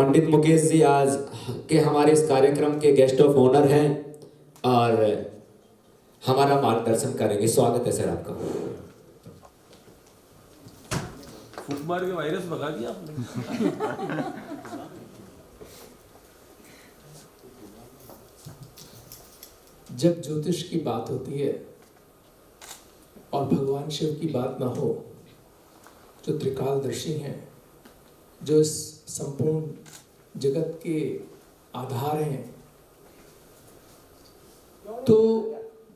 पंडित मुकेश जी आज के हमारे इस कार्यक्रम के गेस्ट ऑफ ऑनर हैं और हमारा मार्गदर्शन करेंगे। स्वागत है सर आपका। फूक मार के वायरस भगा दिया आपने। जब ज्योतिष की बात होती है और भगवान शिव की बात ना हो, जो त्रिकालदर्शी हैं, जो इस संपूर्ण जगत के आधार हैं, तो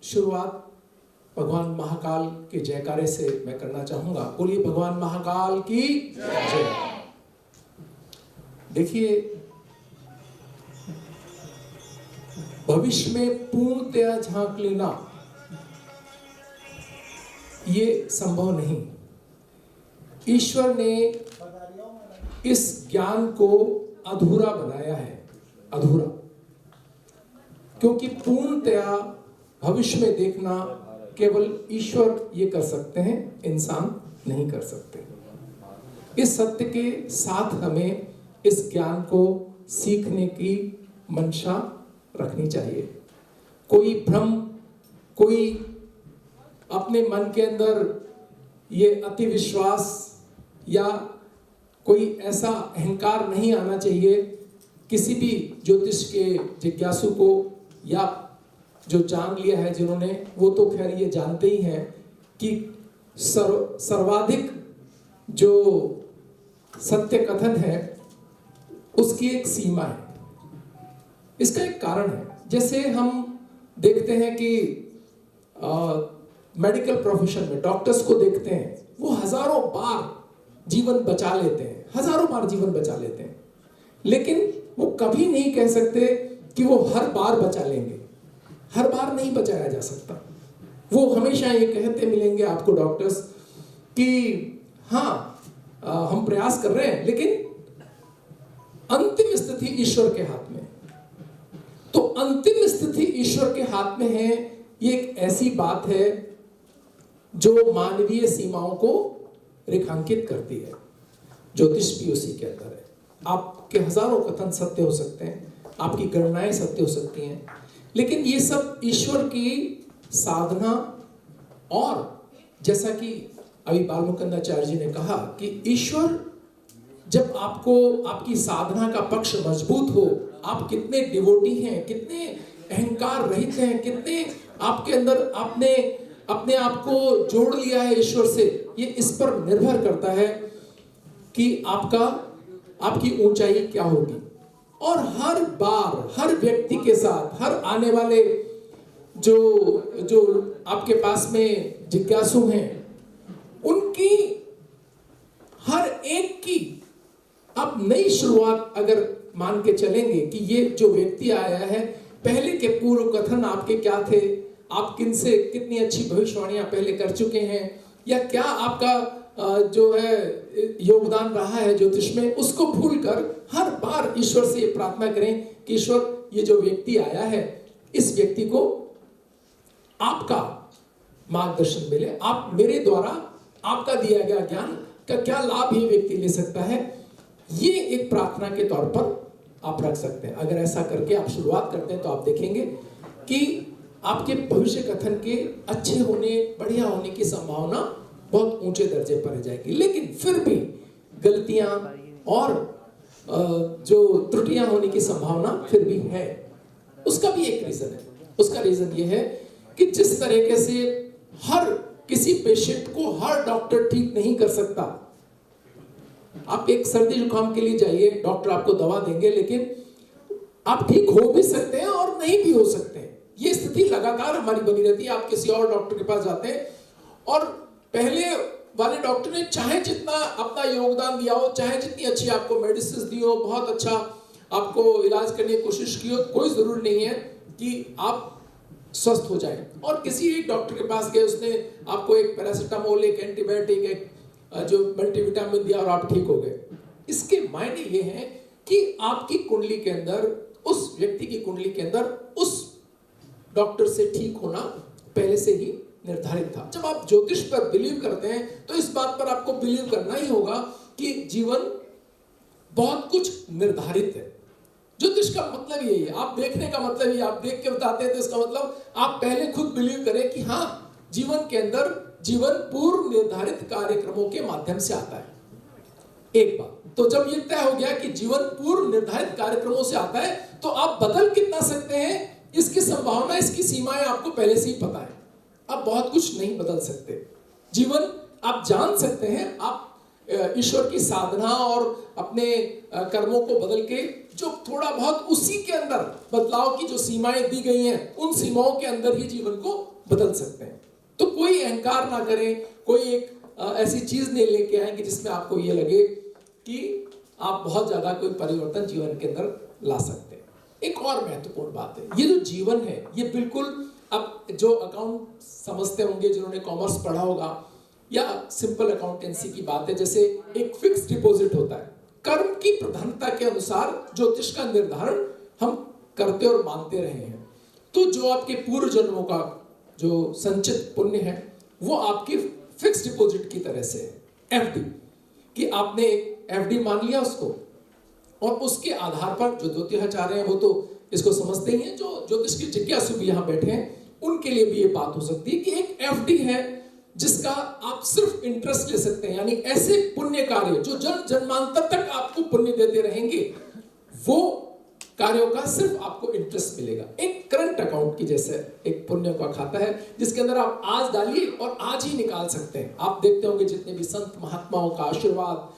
शुरुआत भगवान महाकाल के जयकारे से मैं करना चाहूंगा। बोलिए भगवान महाकाल की जय। देखिए, भविष्य में पूर्णतया झांक लेना ये संभव नहीं। ईश्वर ने इस ज्ञान को अधूरा बनाया है, अधूरा, क्योंकि पूर्णतया भविष्य में देखना केवल ईश्वर ये कर सकते हैं, इंसान नहीं कर सकते। इस सत्य के साथ हमें इस ज्ञान को सीखने की मंशा रखनी चाहिए। कोई भ्रम, कोई अपने मन के अंदर ये अति विश्वास या कोई ऐसा अहंकार नहीं आना चाहिए किसी भी ज्योतिष के जिज्ञासु को, या जो जान लिया है जिन्होंने, वो तो खैर ये जानते ही हैं कि सर्वाधिक जो सत्य कथन है उसकी एक सीमा है। इसका एक कारण है। जैसे हम देखते हैं कि मेडिकल प्रोफेशन में डॉक्टर्स को देखते हैं, वो हजारों बार जीवन बचा लेते हैं, हजारों बार जीवन बचा लेते हैं, लेकिन वो कभी नहीं कह सकते कि वो हर बार बचा लेंगे। हर बार नहीं बचाया जा सकता। वो हमेशा ये कहते मिलेंगे आपको डॉक्टर्स कि हाँ, हम प्रयास कर रहे हैं, लेकिन अंतिम स्थिति ईश्वर के हाथ में। तो अंतिम स्थिति ईश्वर के हाथ में है, ये एक ऐसी बात है जो मानवीय सीमाओं को रेखांकित करती है। ज्योतिष भी उसी के अंदर है। आपके हजारों कथन सत्य हो सकते हैं, आपकी गणनाएं सत्य हो सकती हैं, लेकिन ये सब ईश्वर की साधना। और जैसा कि अभी बालमुकुंदाचार्य जी ने कहा कि ईश्वर जब आपको, आपकी साधना का पक्ष मजबूत हो, आप कितने डिवोटी हैं, कितने अहंकार रहित हैं, कितने आपके अंदर आपने अपने आप को जोड़ लिया है ईश्वर से, ये इस पर निर्भर करता है कि आपकी ऊंचाई क्या होगी। और हर बार हर व्यक्ति के साथ, हर आने वाले जो आपके पास में जिज्ञासु हैं, उनकी हर एक की आप नई शुरुआत अगर मान के चलेंगे कि ये जो व्यक्ति आया है, पहले के पूर्व कथन आपके क्या थे, आप किनसे कितनी अच्छी भविष्यवाणियां पहले कर चुके हैं, या क्या आपका जो है योगदान रहा है ज्योतिष में, उसको भूलकर हर बार ईश्वर से प्रार्थना करें कि ईश्वर, ये जो व्यक्ति आया है, इस व्यक्ति को आपका मार्गदर्शन मिले, आप मेरे द्वारा आपका दिया गया ज्ञान का क्या लाभ ये व्यक्ति ले सकता है, ये एक प्रार्थना के तौर पर आप रख सकते हैं। अगर ऐसा करके आप शुरुआत करते हैं तो आप देखेंगे कि आपके भविष्य कथन के अच्छे होने, बढ़िया होने की संभावना बहुत ऊंचे दर्जे पर रह जाएगी। लेकिन फिर भी गलतियां और जो त्रुटियां होने की संभावना फिर भी है। उसका भी एक रीजन है। उसका रीजन ये है कि जिस तरीके से हर किसी पेशेंट को हर डॉक्टर ठीक नहीं कर सकता। आप एक सर्दी जुकाम के लिए जाइए, डॉक्टर आपको दवा देंगे, लेकिन आप ठीक हो भी सकते हैं और नहीं भी हो सकते हैं। ये स्थिति लगातार हमारी बनी रहती है। आप किसी और डॉक्टर के पास जाते हैं और पहले वाले डॉक्टर ने चाहे जितना अपना योगदान दिया हो, चाहे जितनी अच्छी आपको मेडिसिन दी हो, बहुत अच्छा आपको इलाज करने की कोशिश की हो, कोई जरूरी नहीं है कि आप स्वस्थ हो जाए। और किसी एक डॉक्टर के पास गए, उसने आपको एक पैरासिटामोल, एक एंटीबायोटिक, एक जो मल्टीविटामिन दिया और आप ठीक हो गए। इसके मायने ये हैं कि आपकी कुंडली के अंदर, उस व्यक्ति की कुंडली के अंदर उस डॉक्टर से ठीक होना पहले से ही निर्धारित था। जब आप ज्योतिष पर बिलीव करते हैं तो इस बात पर आपको बिलीव करना ही होगा कि जीवन बहुत कुछ निर्धारित है। ज्योतिष का मतलब यही है, आप देखने का मतलब ये, आप देख के बताते हैं तो इसका मतलब आप पहले खुद बिलीव करें कि हाँ, जीवन के अंदर जीवन पूर्व निर्धारित कार्यक्रमों के माध्यम से आता है। एक बात तो जब ये तय हो गया कि जीवन पूर्व निर्धारित कार्यक्रमों से आता है, तो आप बदल कितना सकते हैं इसकी संभावना, इसकी सीमाएं आपको पहले से ही पता है। आप बहुत कुछ नहीं बदल सकते। जीवन आप जान सकते हैं, आप ईश्वर की साधना और अपने कर्मों को बदल के जो थोड़ा बहुत उसी के अंदर बदलाव की जो सीमाएं दी गई हैं, उन सीमाओं के अंदर ही जीवन को बदल सकते हैं। तो कोई अहंकार ना करें, कोई एक ऐसी चीज नहीं लेके आएंगे जिसमें आपको ये लगे कि आप बहुत ज्यादा कोई परिवर्तन जीवन के अंदर ला सकते हैं। एक और महत्वपूर्ण बात है, ये जो जीवन है ये बिल्कुल, अब जो अकाउंट समझते होंगे, जिन्होंने कॉमर्स पढ़ा होगा, या सिंपल अकाउंटेंसी की बात है, जैसे एक फिक्स डिपॉजिट होता है, कर्म की प्रधानता के अनुसार ज्योतिष का निर्धारण हम करते और मानते रहे हैं। तो जो आपके पूर्व जन्मों का जो संचित पुण्य है वो आपकी फिक्स डिपॉजिट की तरह से है, एफडी, कि आपने एफडी मान लिया उसको, और उसके आधार पर जो ज्योतिषाचार्य हैं वो तो इसको समझते ही हैं, जो ज्योतिष की जिज्ञासु भी यहाँ बैठे हैं उनके लिए भी ये बात हो सकती है कि एक एफडी है जिसका आप सिर्फ इंटरेस्ट ले सकते हैं, यानी ऐसे पुण्य कार्य जो जन्म जन्मांतर तक आपको पुण्य देते रहेंगे, वो कार्यों का सिर्फ आपको इंटरेस्ट मिलेगा। एक करंट अकाउंट की जैसे एक पुण्य का खाता है जिसके अंदर आप आज डालिए और आज ही निकाल सकते हैं। आप देखते होंगे जितने भी संत महात्माओं का आशीर्वाद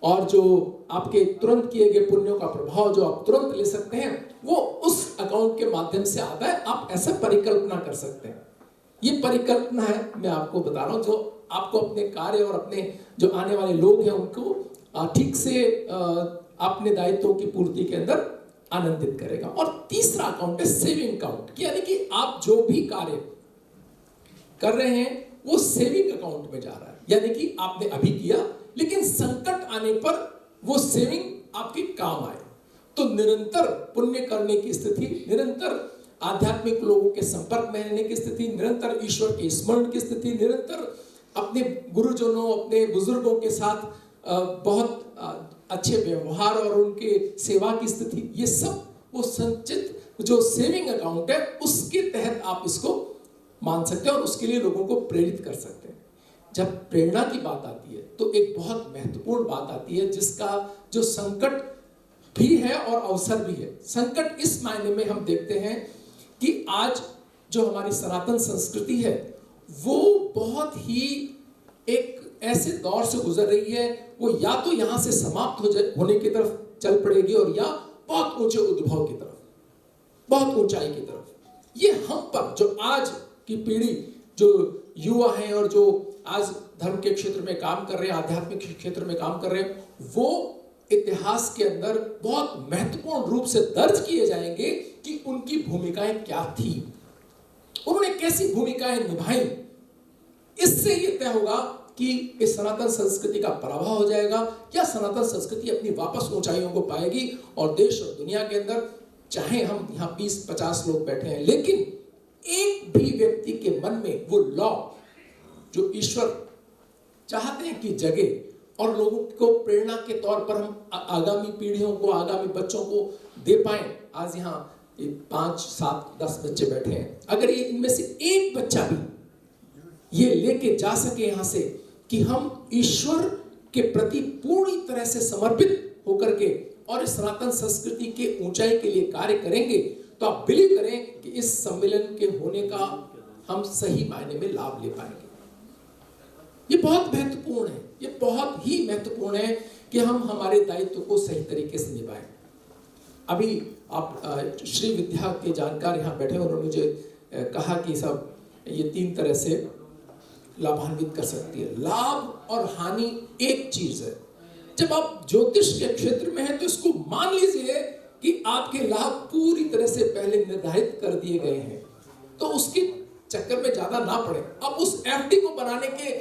और जो आपके तुरंत किए गए पुण्यों का प्रभाव जो आप तुरंत ले सकते हैं, वो उस अकाउंट के माध्यम से आता है। आप ऐसा परिकल्पना कर सकते हैं। ये परिकल्पना है, मैं आपको बता रहा हूँ, जो आपको अपने कार्य और अपने जो आने वाले लोग हैं उनको ठीक से अपने दायित्वों की पूर्ति के अंदर आनंदित करेगा। और तीसरा अकाउंट है सेविंग अकाउंट, यानी कि आप जो भी कार्य कर रहे हैं वो सेविंग अकाउंट में जा रहा है, यानी कि आपने अभी किया लेकिन संकट आने पर वो सेविंग आपके काम आए। तो निरंतर पुण्य करने की स्थिति, निरंतर आध्यात्मिक लोगों के संपर्क में रहने की स्थिति, निरंतर ईश्वर के स्मरण की स्थिति, निरंतर अपने गुरुजनों, अपने बुजुर्गों के साथ बहुत अच्छे व्यवहार और उनके सेवा की स्थिति, ये सब वो संचित जो सेविंग अकाउंट है उसके तहत आप इसको मान सकते हैं और उसके लिए लोगों को प्रेरित कर सकते हैं। जब प्रेरणा की बात आती है तो एक बहुत महत्वपूर्ण बात आती है जिसका जो संकट भी है और अवसर भी है। संकट इस मायने में हम देखते हैं कि आज जो हमारी सनातन संस्कृति है वो बहुत ही एक ऐसे दौर से गुजर रही है, वो या तो यहां से समाप्त होने की तरफ चल पड़ेगी और या बहुत ऊंचे उद्भव की तरफ, बहुत ऊंचाई की तरफ। ये हम पर जो आज की पीढ़ी, जो युवा हैं और जो आज धर्म के क्षेत्र में काम कर रहे हैं, आध्यात्मिक क्षेत्र में काम कर रहे हैं, वो इतिहास के अंदर बहुत महत्वपूर्ण रूप से दर्ज किए जाएंगे कि उनकी भूमिकाएं क्या थी, उन्होंने कैसी भूमिकाएं निभाई। इससे ये तय होगा कि इस सनातन संस्कृति का प्रभाव हो जाएगा या सनातन संस्कृति अपनी वापस ऊंचाइयों को पाएगी और देश और दुनिया के अंदर, चाहे हम यहाँ 20-50 लोग बैठे हैं, लेकिन एक भी व्यक्ति के मन में वो लॉ जो ईश्वर चाहते हैं कि जगे और लोगों को प्रेरणा के तौर पर हम आगामी पीढ़ियों को, आगामी बच्चों को दे पाए। आज यहाँ 5, 7, 10 बच्चे बैठे हैं, अगर ये इनमें से एक बच्चा भी ये लेके जा सके यहाँ से कि हम ईश्वर के प्रति पूरी तरह से समर्पित होकर के और इस सनातन संस्कृति के ऊंचाई के लिए कार्य करेंगे, तो आप बिलीव करें कि इस सम्मेलन के होने का हम सही मायने में लाभ ले पाएंगे। ये बहुत महत्वपूर्ण है, ये बहुत ही महत्वपूर्ण है कि हम हमारे दायित्व को सही तरीके से निभाएं। अभी आप श्री विद्या के जानकार यहाँ बैठे, उन्होंने मुझे कहा कि सब ये 3 तरह से लाभान्वित कर सकती है। लाभ और हानि एक चीज है। जब आप ज्योतिष के क्षेत्र में हैं तो इसको मान लीजिए कि आपके लाभ पूरी तरह से पहले निर्धारित कर दिए गए हैं, तो उसके चक्कर में ज्यादा ना पड़े। अब उस एफडी को बनाने के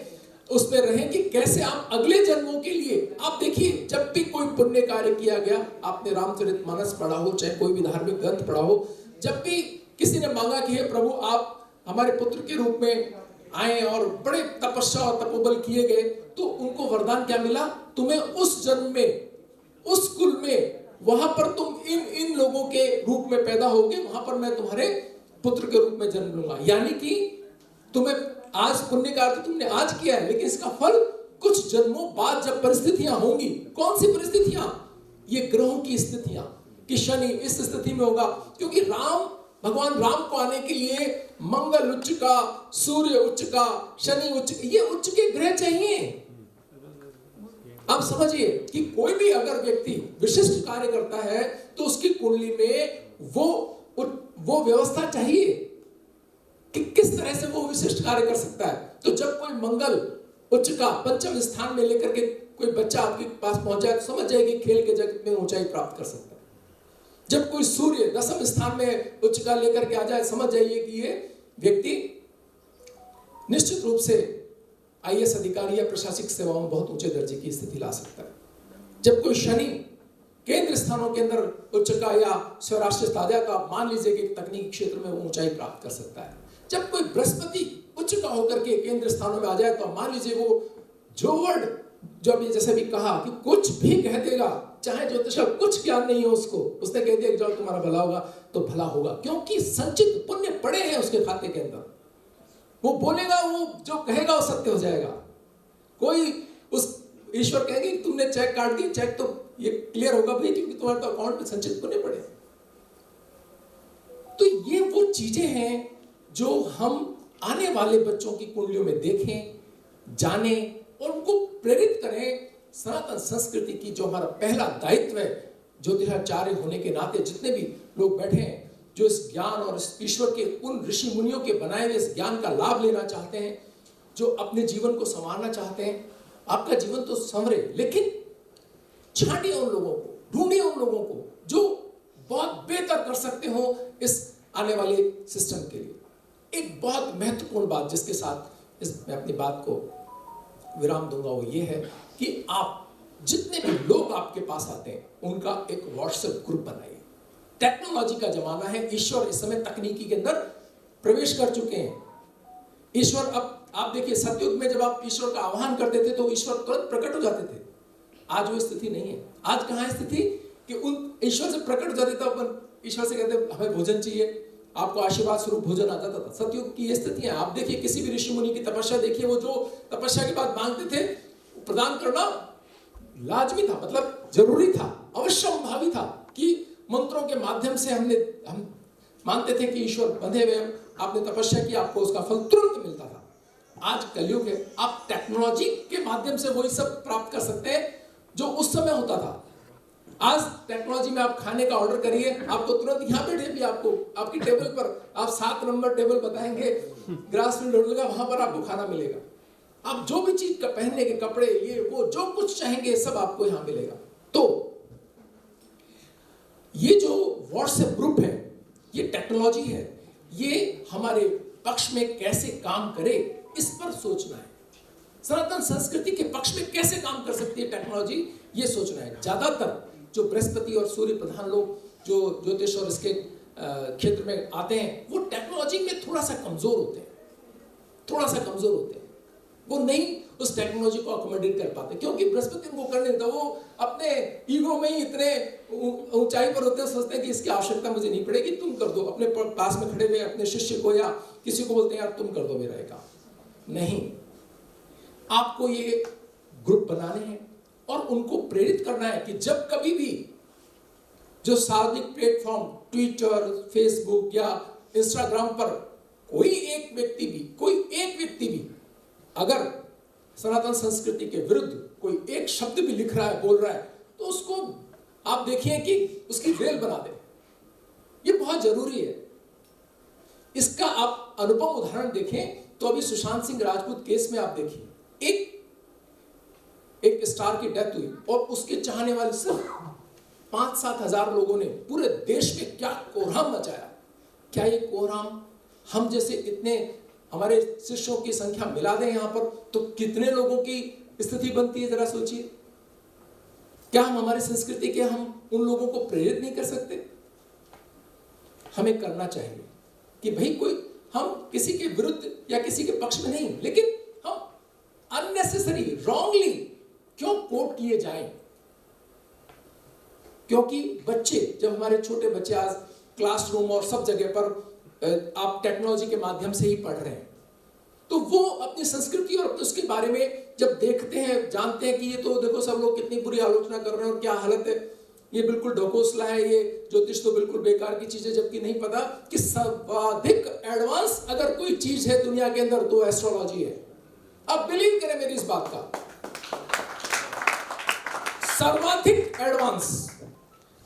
उसमें रहें कि कैसे आप अगले जन्मों के लिए, आप देखिए जब भी कोई पुण्य कार्य किया गया, आपने रामचरितमानस पढ़ा हो, चाहे कोई भी धार्मिक ग्रंथ पढ़ा हो, जब भी किसी ने मांगा कि हे प्रभु आप हमारे पुत्र के रूप में आए और बड़े तपस्या और तपोबल किए गए, तो उनको वरदान क्या मिला, तुम्हें उस जन्म में उस कुल में वहां पर तुम इन लोगों के रूप में पैदा होगे, वहां पर मैं तुम्हारे पुत्र के रूप में जन्म लूंगा। यानी कि तुम्हें आज पुण्य का अर्थ तुमने आज किया है, लेकिन इसका फल कुछ जन्मों बाद जब परिस्थितियां होंगी। कौन सी परिस्थितियां? ये ग्रहों की स्थितियां, कि शनि इस स्थिति में होगा, क्योंकि भगवान राम को आने के लिए मंगल उच्च का, सूर्य उच्च का, शनि उच्च, ये उच्च के ग्रह चाहिए। आप समझिए कि कोई भी अगर व्यक्ति विशिष्ट कार्य करता है तो उसकी कुंडली में वो व्यवस्था चाहिए कि किस तरह से वो विशिष्ट कार्य कर सकता है। तो जब कोई मंगल उच्च का पंचम स्थान में लेकर के कोई बच्चा आपके पास पहुंच जाए तो समझ जाए कि खेल के जगत में ऊंचाई प्राप्त कर सकता है। जब कोई सूर्य दसम स्थान में उच्च का लेकर के आ जाए, समझ जाइए कि ये व्यक्ति निश्चित रूप से आईएएस अधिकारी या प्रशासनिक सेवाओं में बहुत ऊंचे दर्जे की स्थिति ला सकता है। जब कोई शनि केंद्र स्थानों के अंदर उच्च का या स्वराष्ट्र ताजा का, मान लीजिए कि तकनीकी क्षेत्र में वो ऊंचाई प्राप्त कर सकता है। जब कोई बृहस्पति उच्च का होकर के केंद्र स्थानों में आ जाए तो मान लीजिए वो जो वर्ड, जो अभी जैसे भी कहा कि कुछ भी कह देगा, चाहे ज्योतिष का कुछ ज्ञान नहीं हो उसको, उसने कह दिया जाओ तुम्हारा भला होगा तो भला होगा, क्योंकि संचित पुण्य पड़े हैं उसके खाते के अंदर। वो बोलेगा, वो जो कहेगा वो सत्य हो जाएगा। कोई उस ईश्वर कहेंगे तुमने चेक काट दिया, चेक तो ये क्लियर होगा भाई, क्योंकि तुम्हारे तो अकाउंट में संचित पुण्य पड़े। तो ये वो चीजें हैं जो हम आने वाले बच्चों की कुंडलियों में देखें, जाने और उनको प्रेरित करें सनातन संस्कृति की, जो हमारा पहला दायित्व है ज्योतिषाचार्य होने के नाते। जितने भी लोग बैठे हैं जो इस ज्ञान और इस ईश्वर के उन ऋषि मुनियों के बनाए हुए इस ज्ञान का लाभ लेना चाहते हैं, जो अपने जीवन को संवारना चाहते हैं, आपका जीवन तो संवरे, लेकिन छांटिए उन लोगों को, ढूंढिए उन लोगों को जो बहुत बेहतर कर सकते हो इस आने वाले सिस्टम के लिए। एक बहुत महत्वपूर्ण बात जिसके साथ मैं अपनी बात को विराम दूंगा वो ये है कि आप जितने भी लोग आपके पास आते हैं उनका एक व्हाट्सएप ग्रुप बनाइए। टेक्नोलॉजी का जमाना है, ईश्वर इस समय तकनीकी के अंदर प्रवेश कर चुके हैं। ईश्वर, अब आप देखिए सतयुग में जब आप ईश्वर का आह्वान करते थे तो ईश्वर तुरंत प्रकट हो जाते थे। आज वो स्थिति नहीं है। आज कहाँ है स्थिति कि उन ईश्वर से प्रकट हो जाते थे, अपन ईश्वर से कहते हमें भोजन चाहिए, आपको आशीर्वाद स्वरूप भोजन आ जाता था। सतयुग की ये स्थिति है। आप देखिए किसी भी ऋषि मुनि की तपस्या देखिए, वो जो तपस्या की बात मांगते थे प्रदान करना लाजमी था, मतलब जरूरी था, अवश्यंभावी था कि मंत्रों के माध्यम से हम मानते थे कि ईश्वर बंधे हुए, आपने तपस्या की, आपको उसका फल तुरंत मिलता था। आज कलयुग है, आप टेक्नोलॉजी के माध्यम से वही सब प्राप्त कर सकते हैं जो उस समय होता था। आज टेक्नोलॉजी में आप खाने का ऑर्डर करिए, आपको तुरंत यहाँ बैठे भी आपको आपकी टेबल पर, आप 7 नंबर टेबल बताएंगे, ग्रास फील्ड होटल का, वहां पर आपको खाना मिलेगा। आप जो भी चीज का पहनने के कपड़े, ये वो जो कुछ चाहेंगे सब आपको यहाँ मिलेगा। तो ये जो व्हाट्सएप ग्रुप है, ये टेक्नोलॉजी है, ये हमारे पक्ष में कैसे काम करे इस पर सोचना है। सनातन संस्कृति के पक्ष में कैसे काम कर सकती है टेक्नोलॉजी, ये सोचना है। ज्यादातर जो बृहस्पति और सूर्य प्रधान लोग जो ज्योतिष और इसके क्षेत्र में आते हैं, वो टेक्नोलॉजी में थोड़ा सा कमजोर होते हैं, थोड़ा सा कमजोर होते हैं। वो नहीं उस टेक्नोलॉजी को अकोमोडेट कर पाते, क्योंकि बृहस्पति उनको करने देता। वो अपने ईगो में ही इतने ऊंचाई पर होते हैं, सोचते हैं कि इसकी आवश्यकता मुझे नहीं पड़ेगी, तुम कर दो। अपने पास में खड़े हुए अपने शिष्य को या किसी को बोलते हैं यार तुम कर दो मेरा काम। नहीं, आपको ये ग्रुप बनाने हैं और उनको प्रेरित करना है कि जब कभी भी जो सार्वजनिक प्लेटफॉर्म ट्विटर, फेसबुक या इंस्टाग्राम पर कोई एक व्यक्ति भी अगर सनातन संस्कृति के विरुद्ध कोई एक शब्द भी लिख रहा है, बोल रहा है, तो उसको आप देखिए कि उसकी रेल बना दे। ये बहुत जरूरी है। इसका आप अनुपम उदाहरण देखें तो अभी सुशांत सिंह राजपूत केस में आप देखिए, एक स्टार की डेथ हुई और उसके चाहने वाले सिर्फ 5-7 हजार लोगों ने पूरे देश में क्या कोहराम मचाया। क्या ये कोहराम हम जैसे इतने हमारे शिष्यों की संख्या मिला दें यहां पर तो कितने लोगों की स्थिति बनती है, जरा सोचिए। क्या हम हमारी संस्कृति के हम उन लोगों को प्रेरित नहीं कर सकते? हमें करना चाहिए कि भाई कोई हम किसी के विरुद्ध या किसी के पक्ष में नहीं, लेकिन हम अननेसेसरी रॉन्गली क्यों कोट किए जाएं। क्योंकि बच्चे, जब हमारे छोटे बच्चे आज क्लासरूम और सब जगह पर आप टेक्नोलॉजी के माध्यम से ही पढ़ रहे हैं, तो वो अपनी संस्कृति और उसके बारे में जब देखते हैं, जानते हैं कि ये तो देखो सब लोग कितनी बुरी आलोचना कर रहे हैं और क्या हालत है, ये बिल्कुल ढकोसला है, ये ज्योतिष तो बिल्कुल बेकार की चीज है, जबकि नहीं पता कि सर्वाधिक एडवांस अगर कोई चीज है दुनिया के अंदर तो एस्ट्रोलॉजी है। अब बिलीव करें मेरी इस बात का, सर्वाधिक एडवांस।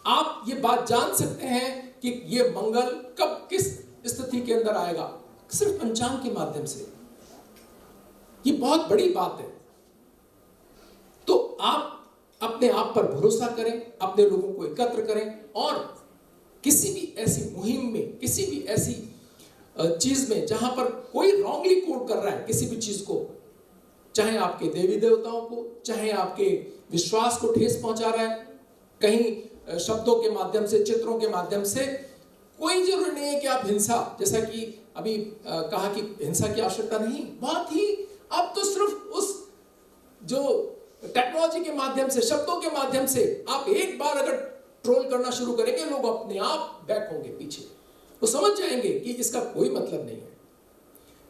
आप ये बात जान सकते हैं कि ये मंगल कब किस स्थिति के अंदर आएगा, सिर्फ पंचांग के माध्यम से। ये बहुत बड़ी बात है। तो आप अपने आप पर भरोसा करें, अपने लोगों को एकत्र करें और किसी भी ऐसी मुहिम में, किसी भी ऐसी चीज में जहां पर कोई रॉन्गली कोड कर रहा है किसी भी चीज को, चाहे आपके देवी देवताओं को, चाहे आपके विश्वास को ठेस पहुंचा रहा है, कहीं शब्दों के माध्यम से, चित्रों के माध्यम से, कोई जरूरी नहीं है कि आप हिंसा, जैसा कि अभी कहा कि हिंसा की आवश्यकता नहीं, बहुत ही अब तो सिर्फ उस जो टेक्नोलॉजी के माध्यम से, शब्दों के माध्यम से आप एक बार अगर ट्रोल करना शुरू करेंगे, लोग अपने आप बैक होंगे पीछे, वो समझ जाएंगे कि इसका कोई मतलब नहीं है।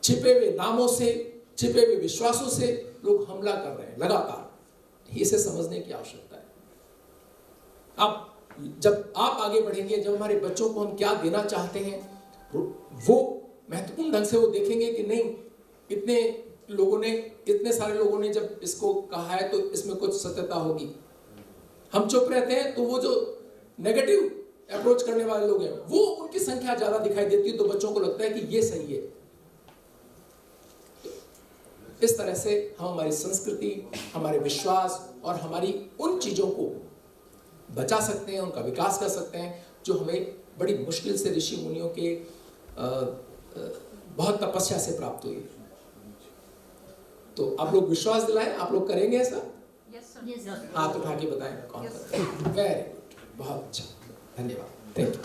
छिपे हुए नामों से, छिपे हुए विश्वासों से लोग हमला कर रहे हैं लगातार, इसे समझने की आवश्यकता है। अब जब आप आगे बढ़ेंगे, जब हमारे बच्चों को हम क्या देना चाहते हैं, वो महत्वपूर्ण ढंग से वो देखेंगे कि नहीं, इतने सारे लोगों ने जब इसको कहा है तो इसमें कुछ सत्यता होगी। हम चुप रहते हैं तो वो जो नेगेटिव अप्रोच करने वाले लोग हैं, वो उनकी संख्या ज्यादा दिखाई देती है, तो बच्चों को लगता है कि ये सही है। इस तरह से हम हमारी संस्कृति, हमारे विश्वास और हमारी उन चीजों को बचा सकते हैं, उनका विकास कर सकते हैं जो हमें बड़ी मुश्किल से ऋषि मुनियों के बहुत तपस्या से प्राप्त हुई। तो आप लोग विश्वास दिलाएं, आप लोग करेंगे ऐसा? Yes, sir. हाथ उठा के बताएं कौन करता है। वेरी गुड, बहुत अच्छा, धन्यवाद, थैंक यू।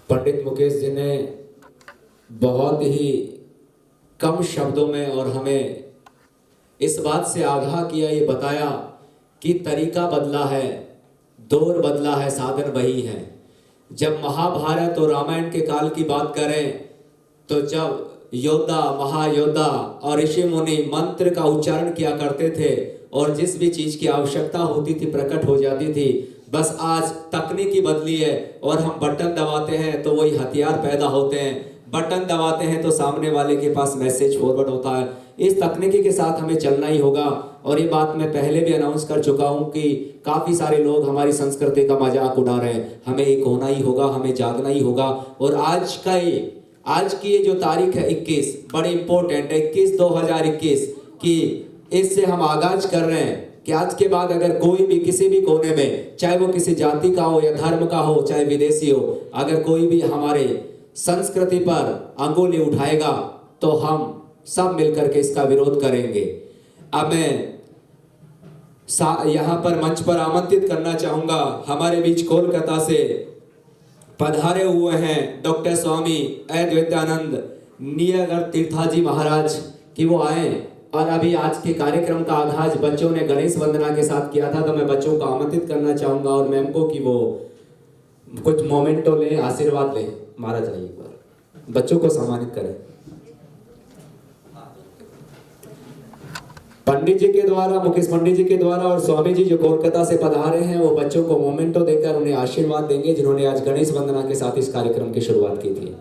पंडित मुकेश जी ने बहुत ही कम शब्दों में और हमें इस बात से आगाह किया, ये बताया कि तरीका बदला है, दौर बदला है, साधन वही है। जब महाभारत और रामायण के काल की बात करें तो जब योद्धा, महायोद्धा और ऋषि मुनि मंत्र का उच्चारण किया करते थे और जिस भी चीज की आवश्यकता होती थी प्रकट हो जाती थी। बस आज तकनीकी बदली है और हम बटन दबाते हैं तो वही हथियार पैदा होते हैं, बटन दबाते हैं तो सामने वाले के पास मैसेज फॉरवर्ड होता है। इस तकनीकी के साथ हमें चलना ही होगा। और ये बात मैं पहले भी अनाउंस कर चुका हूँ कि काफ़ी सारे लोग हमारी संस्कृति का मजाक उड़ा रहे हैं। हमें एक होना ही होगा, हमें जागना ही होगा। और आज की ये जो तारीख है 21, बड़ी इंपॉर्टेंट है, 21/2021 की इससे हम आगाज कर रहे हैं कि आज के बाद अगर कोई भी किसी भी कोने में, चाहे वो किसी जाति का हो या धर्म का हो, चाहे विदेशी हो, अगर कोई भी हमारे संस्कृति पर अंगुली उठाएगा तो हम सब मिलकर के इसका विरोध करेंगे। अब मैं यहाँ पर मंच पर आमंत्रित करना चाहूंगा, हमारे बीच कोलकाता से पधारे हुए हैं डॉक्टर स्वामी अद्वैतानंद नियागर तीर्थाजी महाराज, कि वो आए। और अभी आज के कार्यक्रम का आगाज बच्चों ने गणेश वंदना के साथ किया था, तो मैं बच्चों को आमंत्रित करना चाहूंगा और मैम को कि वो कुछ मोमेंटो ले, आशीर्वाद ले। महाराज आइए, एक बार बच्चों को सम्मानित करें। पंडित जी के द्वारा, मुकेश पंडित जी के द्वारा और स्वामी जी जो कोलकाता से पधारे हैं, वो बच्चों को मोमेंटो देकर उन्हें आशीर्वाद देंगे, जिन्होंने आज गणेश वंदना के साथ इस कार्यक्रम की शुरुआत की थी।